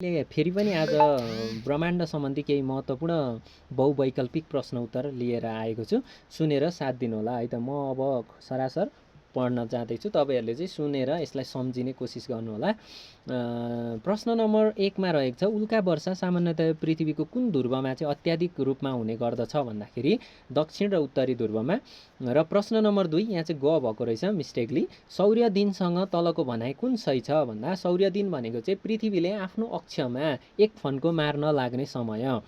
ले फेरि पनि आज ब्रह्माण्ड सम्बन्धी केही महत्त्वपूर्ण बहुवैकल्पिक प्रश्न उत्तर लिएर आएको छु। सुनेर साथ दिनुहोला है त। म अब सरासर पढ्न जाँदैछु, तपाईँहरूले चाहिँ सुनेर यसलाई सम्झिने कोसिस गर्नुहोला। प्रश्न नम्बर 1 मा रहेको छ, उल्का वर्षा सामान्यतया पृथ्वीको कुन ध्रुवमा चाहिँ अत्याधिक रूपमा हुने गर्दछ भन्दाखेरि दक्षिण र उत्तरी ध्रुवमा। र प्रश्न नम्बर 2 यहाँ चाहिँ ग भएको रहेछ मिस्टेकली। सौर्य दिनसँग तलको भनाइ कुन सही छ भन्दा सौर्य दिन भनेको चाहिँ पृथ्वीले आफ्नो अक्षमा एक फन्को मार्न लाग्ने समय।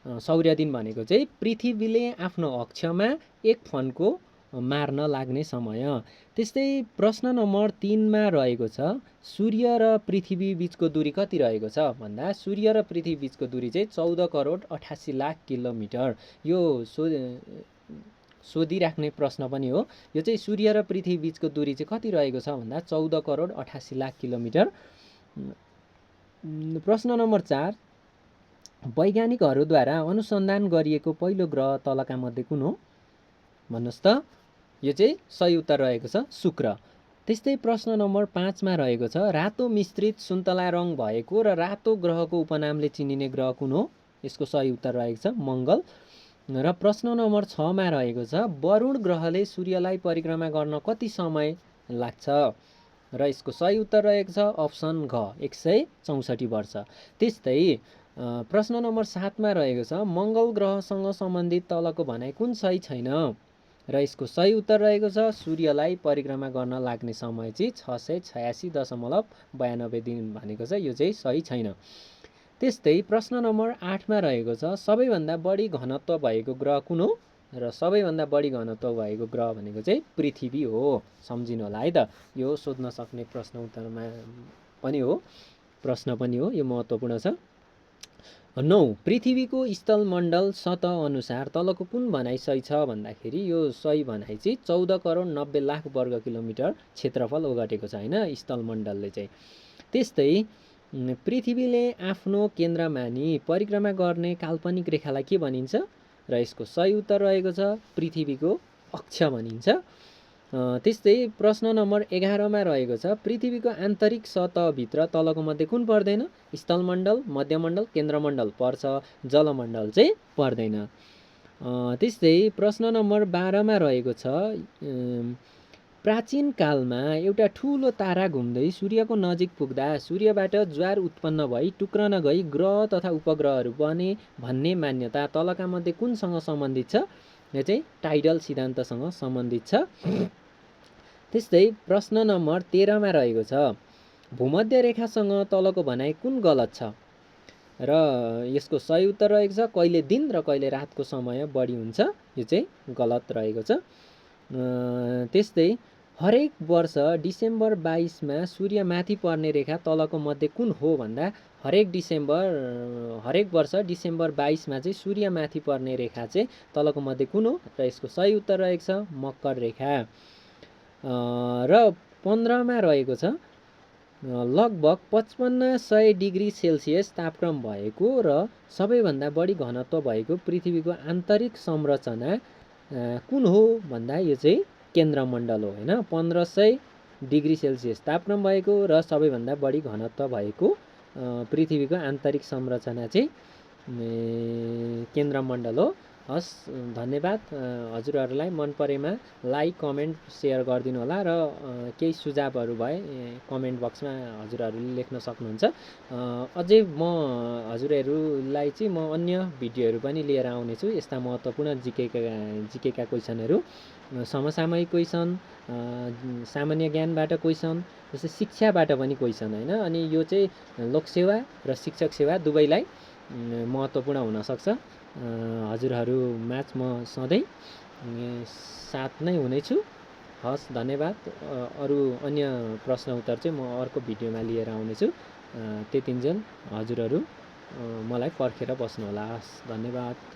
सौर्य दिन भनेको चाहिँ पृथ्वीले आफ्नो अक्षमा एक फन्को मार्न लाग्ने समय। त्यस्तै प्रश्न नम्बर 3 मा रहेको छ, सूर्य र पृथ्वी बीचको दूरी कति रहेको छ भन्दा सूर्य र पृथ्वी बीचको दूरी चाहिँ 14 करोड 88 लाख किलोमिटर। यो सोधिराख्ने प्रश्न पनि हो। यो चाहिँ सूर्य र पृथ्वी बीचको दूरी चाहिँ कति रहेको छ भन्दा 14 करोड 88 लाख किलोमिटर। प्रश्न नम्बर 4, वैज्ञानिकहरूद्वारा अनुसन्धान गरिएको पहिलो ग्रह तलका मध्ये कुन हो भन्नुहोस् त। यो चाहिँ सही उत्तर रहेको छ शुक्र। त्यस्तै प्रश्न नम्बर 5 मा रहेको छ, रातो मिश्रित सुन्तला रङ भएको र रातो ग्रहको उपनामले चिनिने ग्रह कुन हो। यसको सही उत्तर रहेको छ मङ्गल। र प्रश्न नम्बर 6 मा रहेको छ, वरुण ग्रहले सूर्यलाई परिक्रमा गर्न कति समय लाग्छ र यसको सही उत्तर रहेको छ अप्सन घ 164 वर्ष। त्यस्तै प्रश्न नम्बर 7 मा रहेको छ, मङ्गल ग्रहसँग सम्बन्धित तलको भनाइ कुन सही छैन र यसको सही उत्तर रहेको छ सूर्यलाई परिक्रमा गर्न लाग्ने समय चाहिँ 686.92 दिन भनेको छ। यो चाहिँ सही छैन। त्यस्तै प्रश्न नम्बर 8 मा रहेको छ, सबैभन्दा बढी घनत्व भएको ग्रह कुन हो र सबैभन्दा बढी घनत्व भएको ग्रह भनेको चाहिँ पृथ्वी हो। सम्झिनु होला है त। यो सोध्न सक्ने प्रश्न उत्तरमा पनि हो, प्रश्न पनि हो, यो महत्त्वपूर्ण छ। 9, पृथ्वीको स्थलमण्डल सतह अनुसार तलको कुन भनाइ सही छ भन्दाखेरि यो सही भनाइ चाहिँ 14 करोड 90 लाख वर्ग किलोमिटर क्षेत्रफल ओगटेको छ होइन स्थलमण्डलले चाहिँ। त्यस्तै पृथ्वीले आफ्नो केन्द्रमा नि परिक्रमा गर्ने काल्पनिक रेखालाई के भनिन्छ र यसको सही उत्तर रहेको छ पृथ्वीको अक्ष भनिन्छ। त्यस्तै प्रश्न नम्बर 11 मा रहेको छ, पृथ्वीको आन्तरिक सतहभित्र तलको मध्ये कुन पर्दैन। स्थलमण्डल, मध्यमण्डल, केन्द्रमण्डल पर्छ, जलमण्डल चाहिँ पर्दैन। त्यस्तै प्रश्न नम्बर 12 मा रहेको छ, प्राचीन कालमा एउटा ठुलो तारा घुम्दै सूर्यको नजिक पुग्दा सूर्यबाट ज्वार उत्पन्न भई टुक्रन गई ग्रह तथा उपग्रहहरू बने भन्ने मान्यता तलका मध्ये कुनसँग सम्बन्धित छ। यो चाहिँ टाइडल सिद्धान्तसँग सम्बन्धित छ। त्यस्तै प्रश्न नम्बर 13 मा रहेको छ, भूमध्य रेखासँग तलको भनाइ कुन गलत छ र यसको सही उत्तर रहेको छ कहिले दिन र कहिले रातको समय बढी हुन्छ। यो चाहिँ गलत रहेको छ। त्यस्तै हरेक वर्ष डिसेम्बर 22 मा सूर्य माथि पर्ने रेखा तलको मध्ये कुन हो भन्दा हरेक वर्ष डिसेम्बर 22 मा चाहिँ सूर्य माथि पर्ने रेखा चाहिँ तलको मध्ये कुन हो र यसको सही उत्तर रहेको छ मकर रेखा। र 15 मा रहेको छ, लगभग 5500 डिग्री सेल्सियस तापक्रम भएको र सबैभन्दा बढी घनत्व भएको पृथ्वीको आन्तरिक संरचना कुन हो भन्दा यो चाहिँ केन्द्रमण्डल हो होइन। 1500 डिग्री सेल्सियस तापक्रम भएको र सबैभन्दा बढी घनत्व भएको पृथ्वीको आन्तरिक संरचना चाहिँ केन्द्रमण्डल हो। हस्, धन्यवाद। हजुरहरूलाई मन परेमा लाइक कमेन्ट सेयर गरिदिनु होला र केही सुझावहरू भए कमेन्ट बक्समा हजुरहरूले लेख्न सक्नुहुन्छ। अझै म हजुरहरूलाई चाहिँ म अन्य भिडियोहरू पनि लिएर आउनेछु। यस्ता महत्त्वपूर्ण जिकेका क्वेसनहरू, समसामयिक क्वेसन, सामान्य ज्ञानबाट क्वेसन, जस्तै शिक्षाबाट पनि क्वेसन होइन। अनि यो चाहिँ लोकसेवा र शिक्षक सेवा दुवैलाई महत्त्वपूर्ण हुनसक्छ। हजुरहरूमाझ म सधैँ साथ नै हुनेछु। हस्, धन्यवाद। अरू अन्य प्रश्न उत्तर चाहिँ म अर्को भिडियोमा लिएर आउनेछु। त्यतिन्जेल हजुरहरू मलाई पर्खेर बस्नुहोला। हस्, धन्यवाद।